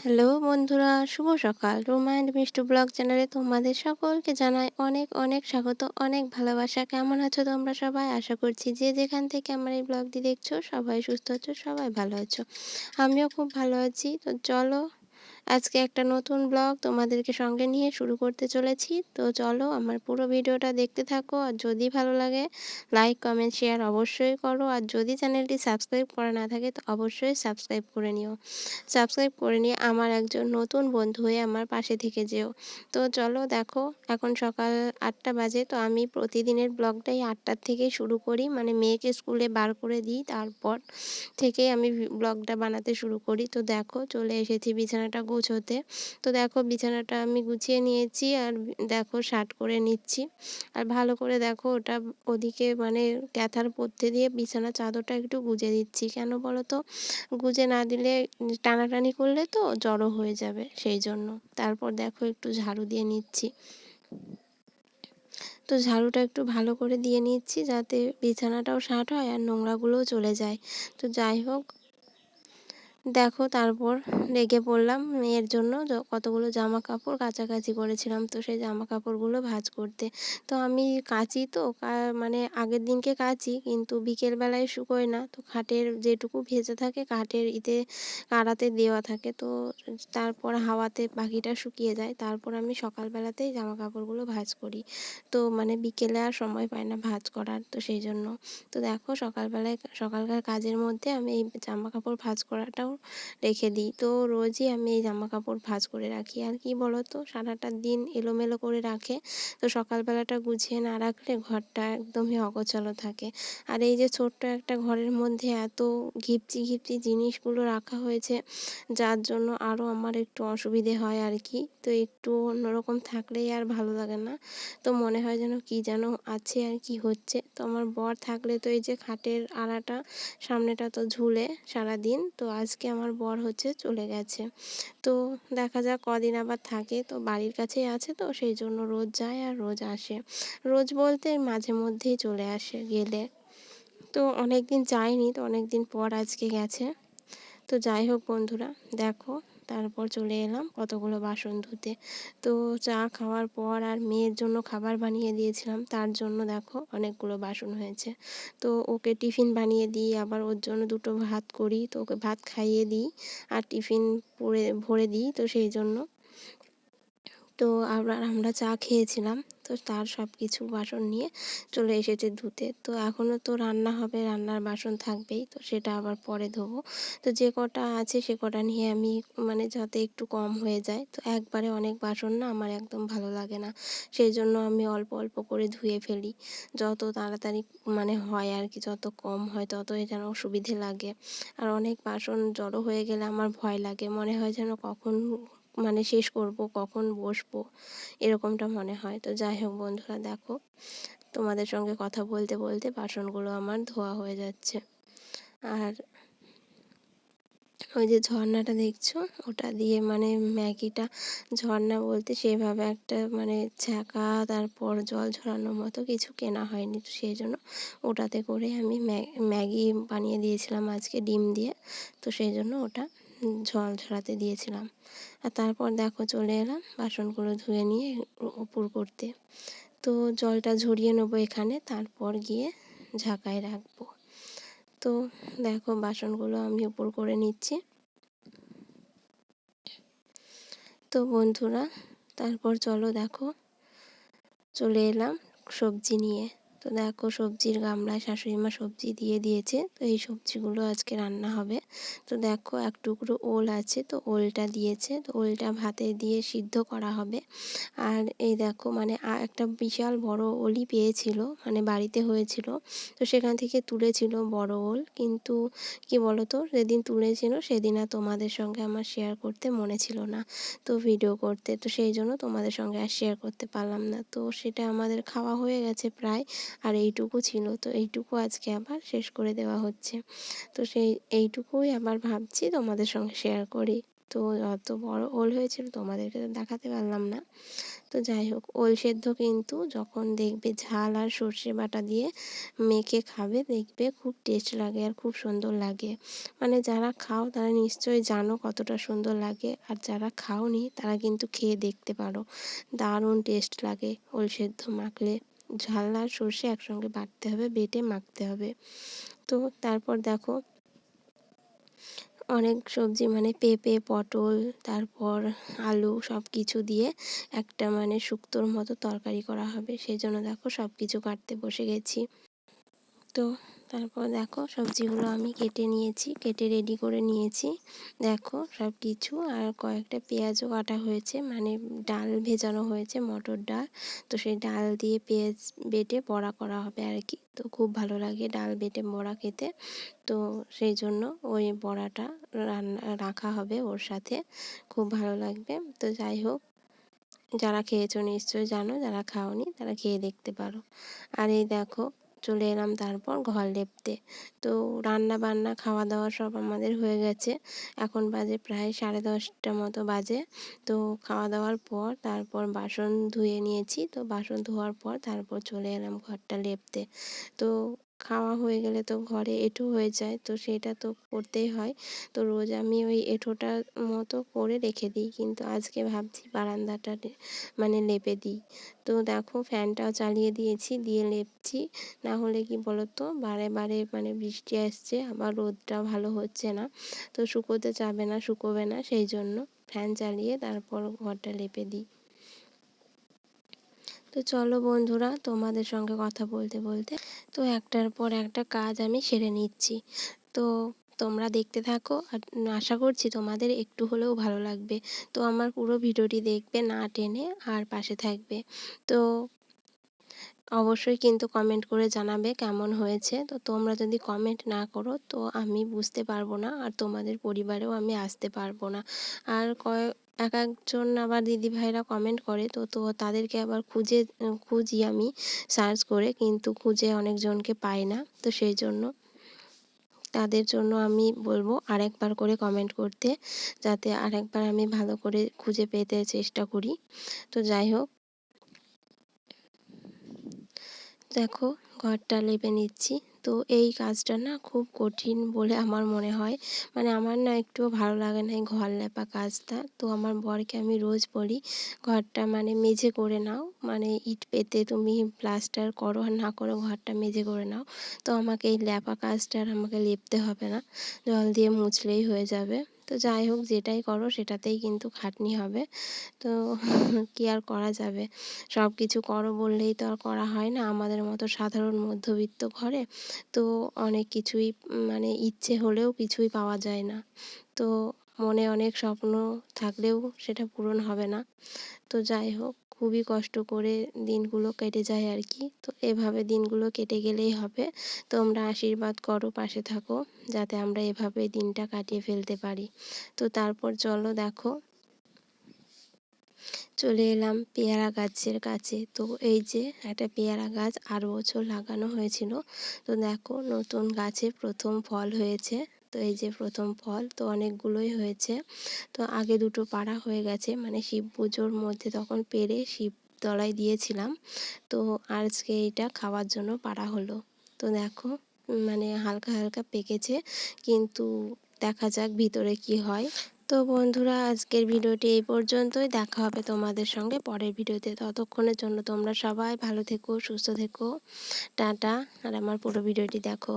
Hello বন্ধুরা, শুভ সকাল। Ruma and Mishtu blog চ্যানেলে তোমাদের সকলকে জানাই অনেক অনেক স্বাগত, অনেক ভালোবাসা। কেমন আছো তোমরা সবাই? আশা করছি যে যেখান থেকে আমার এই ব্লগটি দেখছো সবাই সুস্থ আছো, সবাই ভালো আছো। আমিও খুব ভালো আছি। তো চলো আজকে একটা নতুন ব্লগ তোমাদেরকে সঙ্গে নিয়ে শুরু করতে চলেছি। তো চলো আমার পুরো ভিডিওটা দেখতে থাকো, আর যদি ভালো লাগে লাইক কমেন্ট শেয়ার অবশ্যই করো, আর যদি চ্যানেলটি সাবস্ক্রাইব করা না থাকে তো অবশ্যই সাবস্ক্রাইব করে নিও। সাবস্ক্রাইব করে নিয়ে আমার একজন নতুন বন্ধু হয়ে আমার পাশে থেকে যেও। তো চলো দেখো, এখন সকাল 8টা বাজে। তো আমি প্রতিদিনের ব্লগটাই 8টার থেকেই শুরু করি, মানে মেয়েকে স্কুলে বার করে দিই, তারপর থেকেই আমি ব্লগটা বানাতে শুরু করি। তো দেখো চলে এসেছি বিছানাটা গোছাতে। তো দেখো বিছানাটা আমি গুছিয়ে নিয়েছি, আর দেখো শার্ট করে নিচ্ছি। আর ভালো করে দেখো ওটা ওদিকে মানে ক্যাথার পড়তে দিয়ে বিছানার চাদরটা একটু গুজে দিচ্ছি। কেন বলো তো? গুজে না দিলে টানাটানি করলে তো জড়ো হয়ে যাবে, সেই জন্য। তারপর দেখো একটু ঝাড়ু দিয়ে নিচ্ছি। তো ঝাড়ুটা একটু ভালো করে দিয়ে নিচ্ছি যাতে বিছানাটাও সাট হয় আর নোংরাগুলোও চলে যায়। তো যাই হোক, দেখো তারপর লেগে পড়লাম মেয়ের জন্য কতগুলো জামা কাপড় কাচাকাচি করেছিলাম, তো সেই জামা কাপড়গুলো ভাঁজ করতে। তো আমি কাচি তো মানে আগের দিনকে কাচি, কিন্তু বিকেলবেলায় শুকোয় না। তো খাটের যেটুকু ভেজা থাকে খাটের কাড়াতে দেওয়া থাকে, তো তারপর হাওয়াতে বাকিটা শুকিয়ে যায়। তারপর আমি সকালবেলাতেই জামা কাপড়গুলো ভাঁজ করি। তো মানে বিকেলে আর সময় পাই না ভাঁজ করার, তো সেই জন্য। তো দেখো সকালবেলায় সকালকার কাজের মধ্যে আমি এই জামা কাপড় ভাঁজ করাটাও রেখে দিই। তো রোজই আমি এই জামা কাপড় ভাঁজ করে রাখি। আর কি বলো তো, সারাটা দিন এলোমেলো করে রাখে, তো সকালবেলাটা গুছিয়ে না রাখলে ঘরটা একদমই অগোছালো থাকে। আর এই যে ছোট্ট একটা ঘরের মধ্যে এত ঘিপচি ঘিপচি জিনিসগুলো রাখা হয়েছে, যার জন্য আরও আমার একটু অসুবিধে হয় আর কি। তো একটু অন্যরকম থাকলেই আর ভালো লাগে না। তো মনে হয় যেন কি যেন আছে আর কি হচ্ছে। তো আমার বর থাকলে তো এই যে খাটের আড়াটা সামনেটা তো ঝুলে সারাদিন, তো আজকে আমার বর হচ্ছে চলে গেছে। তো দেখা যাক কদিন আবার থাকে। তো বাড়ির কাছেই আছে, তো সেই জন্য রোজ যায় আর রোজ আসে। রোজ বলতে মাঝে মধ্যেই চলে আসে গেলে। তো অনেক দিন যায়নি, তো অনেক দিন পর আজকে গেছে। তো যাই হোক বন্ধুরা, দেখো তারপর চলে এলাম কতগুলো বাসন ধুতে। তো চা খাওয়ার পর আর মেয়ের জন্য খাবার বানিয়ে দিয়েছিলাম, তার জন্য দেখো অনেকগুলো বাসন হয়েছে। তো ওকে টিফিন বানিয়ে দিই, আবার ওর জন্য দুটো ভাত করি, তো ওকে ভাত খাইয়ে দিই আর টিফিন ভরে দিই, তো সেই জন্য। তো আবার আমরা চা খেয়েছিলাম, তো তার সব কিছু বাসন নিয়ে চলে এসেছে ধুতে। তো এখনও তো রান্না হবে, রান্নার বাসন থাকবেই, তো সেটা আবার পরে ধোবো। তো যে কটা আছে সে কটা নিয়ে আমি মানে যাতে একটু কম হয়ে যায়, তো একবারে অনেক বাসন না আমার একদম ভালো লাগে না। সেই জন্য আমি অল্প অল্প করে ধুয়ে ফেলি, যত তাড়াতাড়ি মানে হয় আর কি, যত কম হয় ততই যেন সুবিধে লাগে। আর অনেক বাসন জড়ো হয়ে গেলে আমার ভয় লাগে, মনে হয় যেন কখন মানে শেষ করব, কখন বসবো, এরকমটা মনে হয়। তো যাই হোক বন্ধুরা, দেখো তোমাদের সঙ্গে কথা বলতে বলতে বাসনগুলো আমার ধোয়া হয়ে যাচ্ছে। আর ওই যে ঝর্ণাটা দেখছো, ওটা দিয়ে মানে ম্যাগিটা, ঝর্ণা বলতে সেভাবে একটা মানে ছ্যাঁকা তারপর জল ঝরানোর মতো কিছু কেনা হয়নি, তো সেই জন্য ওটাতে করে আমি ম্যাগি বানিয়ে দিয়েছিলাম আজকে ডিম দিয়ে। তো সেই জন্য ওটা জল ঝরাতে দিয়েছিলাম। আর তারপর দেখো চলে এলাম বাসনগুলো ধুয়ে নিয়ে উপর করতে। তো জলটা ঝরিয়ে নেবো এখানে, তারপর গিয়ে ঝাঁকায় রাখবো। তো দেখো বাসনগুলো আমি উপর করে নিচ্ছি। তো বন্ধুরা, তারপর চলো দেখো চলে এলাম সবজি নিয়ে। তো দেখো সবজির গামলায় শাশুড়ি মা সবজি দিয়ে দিয়েছে, তো এই সবজিগুলো আজকে রান্না হবে। তো দেখো এক টুকরো ওল আছে, তো ওলটা দিয়েছে, তো ওলটা ভাতে দিয়ে সিদ্ধ করা হবে। আর এই দেখো মানে একটা বিশাল বড় ওলই পেয়েছিল, মানে বাড়িতে হয়েছিল, তো সেখান থেকে তুলেছিল বড় ওল। কিন্তু কি বলতো, যেদিন তুলেছিল সেদিন আর তোমাদের সঙ্গে আমার শেয়ার করতে মনে ছিল না, তো ভিডিও করতে, তো সেই জন্য তোমাদের সঙ্গে আর শেয়ার করতে পারলাম না। তো সেটা আমাদের খাওয়া হয়ে গেছে প্রায়, আর এইটুকু ছিল, তো এইটুকু আজকে আবার শেষ করে দেওয়া হচ্ছে। তো এইটুকুই আবার ভাবছি তোমাদের সঙ্গে শেয়ার করি। তো যত বড় ওল হয়েছিল তোমাদেরকে তো দেখাতে পারলাম না। তো যাই হোক, ওল সেদ্ধ কিন্তু যখন দেখবে ঝাল আর সর্ষে বাটা দিয়ে মেখে খাবে, দেখবে খুব টেস্ট লাগে আর খুব সুন্দর লাগে। মানে যারা খাও তারা নিশ্চয়ই জানো কতটা সুন্দর লাগে, আর যারা খাওনি তারা কিন্তু খেয়ে দেখতে পারো, দারুণ টেস্ট লাগে ওল সেদ্ধ মাখলে। ঝাল আর সর্ষে একসঙ্গে বাটতে হবে, বেটে মাখতে হবে। তো তারপর দেখো অনেক সবজি মানে পেঁপে, পটল, তারপর আলু সব কিছু দিয়ে একটা মানে শুক্তোর মতো তরকারি করা হবে, সেই জন্য দেখো সব কিছু কাটতে বসে গেছি। তো তারপর দেখো সবজিগুলো আমি কেটে নিয়েছি, কেটে রেডি করে নিয়েছি। দেখো সব কিছু, আর কয়েকটা পেঁয়াজও কাটা হয়েছে, মানে ডাল ভেজানো হয়েছে, মটর ডাল। তো সেই ডাল দিয়ে পেঁয়াজ বেটে বড়া করা হবে আর কি। তো খুব ভালো লাগে ডাল বেটে বড়া খেতে। তো সেই জন্য ওই বড়াটা রাখা হবে ওর সাথে, খুব ভালো লাগবে। তো যাই হোক, যারা খেয়েছো নিশ্চয়ই জানো, যারা খাওনি তারা খেয়ে দেখতে পারো। আর এই দেখো চলে এলাম তারপর ঘর লেপতে। তো রান্না বান্না খাওয়া দাওয়া সব আমাদের হয়ে গেছে, এখন বাজে প্রায় 10:30 মতো বাজে। তো খাওয়া দাওয়ার পর তারপর বাসন ধুয়ে নিয়েছি, তো বাসন ধোয়ার পর তারপর চলে এলাম ঘরটা লেপতে। তো খাওয়া হয়ে গেলে তো ঘরে এঁঠো হয়ে যায়, তো সেটা তো করতেই হয়। তো রোজ আমি ওই এঁঠোটা মতো করে রেখে দিই, কিন্তু আজকে ভাবছি বারান্দাটা মানে লেপে দিই। তো দেখো ফ্যানটাও চালিয়ে দিয়েছি, দিয়ে লেপছি। না হলে কি বলতো, বারে বারে মানে বৃষ্টি আসছে, আবার রোদটা ভালো হচ্ছে না, তো শুকোতে যাবে না, শুকোবে না, সেই জন্য ফ্যান চালিয়ে তারপর ঘরটা লেপে দিই। তো চলো বন্ধুরা, তোমাদের সঙ্গে কথা বলতে বলতে তো একটার পর একটা কাজ আমি সেরে নিচ্ছি। তো তোমরা দেখতে থাকো, আর আশা করছি তোমাদের একটু হলেও ভালো লাগবে। তো আমার পুরো ভিডিওটি দেখবে না টেনে, আর পাশে থাকবে। তো অবশ্যই কিন্তু কমেন্ট করে জানাবে কেমন হয়েছে। তো তোমরা যদি কমেন্ট না করো তো আমি বুঝতে পারবো না, আর তোমাদের পরিবারেও আমি আসতে পারবো না। আর এক একজন আবার দিদিভাইরা কমেন্ট করে, তো তো তাদেরকে আবার খুঁজি আমি সার্চ করে, কিন্তু খুঁজে অনেকজনকে পাই না। তো সেই জন্য তাদের জন্য আমি বলবো আরেকবার করে কমেন্ট করতে, যাতে আরেকবার আমি ভালো করে খুঁজে পেতে চেষ্টা করি। তো যাই হোক, দেখো ঘরটা লেপে নিচ্ছি। তো এই কাজটা না খুব কঠিন বলে আমার মনে হয়, মানে আমার না একটুও ভালো লাগে না এই ঘর লেপা কাজটা। তো আমার বরকে আমি রোজ বলি ঘরটা মানে মেঝে করে নাও, মানে ইট পেতে তুমি প্লাস্টার করো আর না করো, ঘরটা মেঝে করে নাও। তো আমাকে এই লেপা কাজটা আর আমাকে লেপতে হবে না, জল দিয়ে মুছলেই হয়ে যাবে। তো যাই হোক, যেটাই করো সেটাতেই কিন্তু খাটনি হবে। তো কি আর করা যাবে, সব কিছু করো বললেই তো আর করা হয় না আমাদের মতো সাধারণ মধ্যবিত্ত ঘরে। তো অনেক কিছুই মানে ইচ্ছে হলেও কিছুই পাওয়া যায় না। তো মনে অনেক স্বপ্ন থাকলেও সেটা পূরণ হবে না। তো যাই হোক, খুবই কষ্ট করে দিনগুলো কেটে যায় আর কি। তো এভাবে দিনগুলো কেটে গেলেই হবে। তোমরা আশীর্বাদ করো, পাশে থাকো, যাতে আমরা এভাবে দিনটা কাটিয়ে ফেলতে পারি। তো তারপর চলো দেখো চলে এলাম পেয়ারা গাছের কাছে। তো এই যে একটা পেয়ারা গাছ 8 বছর লাগানো হয়েছিল। তো দেখো নতুন গাছে প্রথম ফল হয়েছে। তো এই যে প্রথম ফল, তো অনেকগুলোই হয়েছে। তো আগে দুটো পাড়া হয়ে গেছে, মানে শিব পুজোর মধ্যে তখন পেড়ে শিব তলায় দিয়েছিলাম। তো আজকে এইটা খাওয়ার জন্য পাড়া হলো। তো দেখো মানে হালকা হালকা পেকেছে, কিন্তু দেখা যাক ভিতরে কি হয়। তো বন্ধুরা, আজকের ভিডিওটি এই পর্যন্তই। দেখা হবে তোমাদের সঙ্গে পরের ভিডিওতে। ততক্ষণের জন্য তোমরা সবাই ভালো থেকো, সুস্থ থেকো, টাটা। আর আমার পুরো ভিডিওটি দেখো।